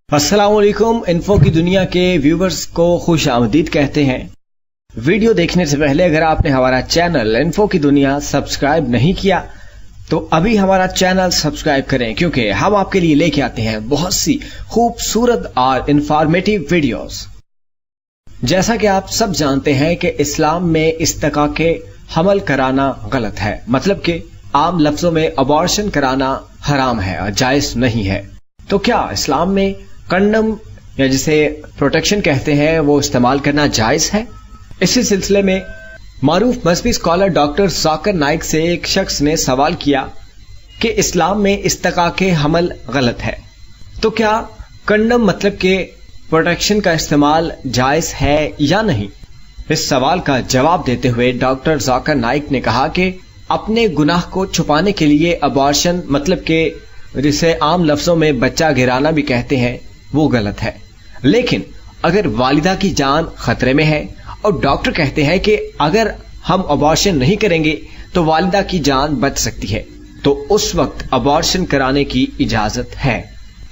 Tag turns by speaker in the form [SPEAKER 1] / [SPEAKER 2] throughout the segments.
[SPEAKER 1] अस्सलाम वालेकुम। इन्फो की दुनिया के व्यूवर्स को खुश आमदीद कहते हैं। वीडियो देखने से पहले अगर आपने हमारा चैनल इन्फो की दुनिया सब्सक्राइब नहीं किया तो अभी हमारा चैनल सब्सक्राइब करें, क्योंकि हम आपके लिए लेके आते हैं बहुत सी खूबसूरत और इंफॉर्मेटिव वीडियोस। जैसा कि आप सब जानते हैं कि इस्लाम में इस्तका के हमल कराना गलत है, मतलब कि आम लफ्जों में अबॉर्शन कराना हराम है और जायज नहीं है। तो क्या इस्लाम में कंडम या जिसे प्रोटेक्शन कहते हैं वो इस्तेमाल करना जायज है? इसी सिलसिले में मारूफ मजहबी स्कॉलर डॉक्टर जाकिर नाइक से एक शख्स ने सवाल किया कि इस्लाम में इस्तका के हमल गलत है, तो क्या कंडम मतलब के प्रोटेक्शन का इस्तेमाल जायज है या नहीं? इस सवाल का जवाब देते हुए डॉक्टर जाकिर नाइक ने कहा कि अपने गुनाह को छुपाने के लिए अबॉर्शन मतलब के जिसे आम लफ्जों में बच्चा गिराना भी कहते हैं वो गलत है। लेकिन अगर वालिदा की जान खतरे में है और डॉक्टर कहते हैं कि अगर हम अबॉर्शन नहीं करेंगे तो वालिदा की जान बच सकती है, तो उस वक्त अबॉर्शन कराने की इजाजत है,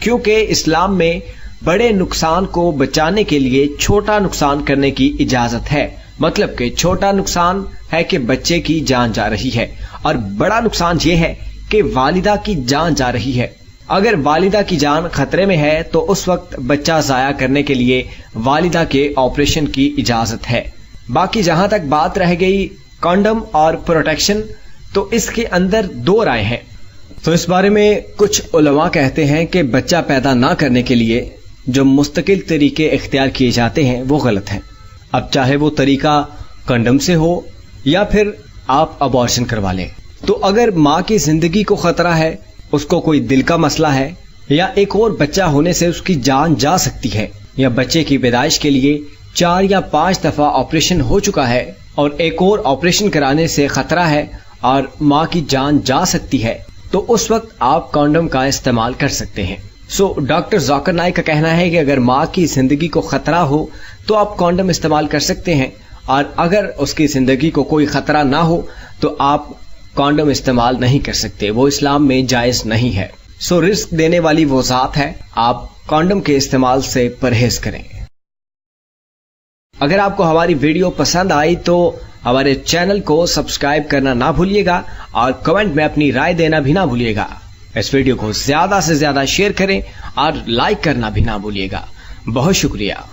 [SPEAKER 1] क्योंकि इस्लाम में बड़े नुकसान को बचाने के लिए छोटा नुकसान करने की इजाजत है। मतलब कि छोटा नुकसान है कि बच्चे की जान जा रही है और बड़ा नुकसान ये है कि वालिदा की जान जा रही है। अगर वालिदा की जान खतरे में है तो उस वक्त बच्चा जाया करने के लिए वालिदा के ऑपरेशन की इजाजत है। बाकी जहां तक बात रह गई कॉन्डम और प्रोटेक्शन, तो इसके अंदर दो राय हैं। तो इस बारे में कुछ उलमा कहते हैं कि बच्चा पैदा ना करने के लिए जो मुस्तकिल तरीके इख्तियार किए जाते हैं वो गलत है। अब चाहे वो तरीका कंडम से हो या फिर आप अबॉर्शन करवा लें। तो अगर माँ की जिंदगी को खतरा है, उसको कोई दिल का मसला है या एक और बच्चा होने से उसकी जान जा सकती है, या बच्चे की पैदाइश के लिए 4 या 5 दफा ऑपरेशन हो चुका है और एक और ऑपरेशन कराने से खतरा है और माँ की जान जा सकती है, तो उस वक्त आप कॉन्डम का इस्तेमाल कर सकते हैं। सो डॉक्टर जाकिर नाइक का कहना है कि अगर माँ की जिंदगी को खतरा हो तो आप कॉन्डम इस्तेमाल कर सकते हैं, और अगर उसकी जिंदगी को कोई खतरा ना हो तो आप कॉन्डम इस्तेमाल नहीं कर सकते, वो इस्लाम में जायज नहीं है। सो रिस्क देने वाली वो जात है, आप कॉन्डम के इस्तेमाल से परहेज करें। अगर आपको हमारी वीडियो पसंद आई तो हमारे चैनल को सब्सक्राइब करना ना भूलिएगा और कमेंट में अपनी राय देना भी ना भूलिएगा। इस वीडियो को ज्यादा से ज्यादा शेयर करें और लाइक करना भी ना भूलिएगा। बहुत शुक्रिया।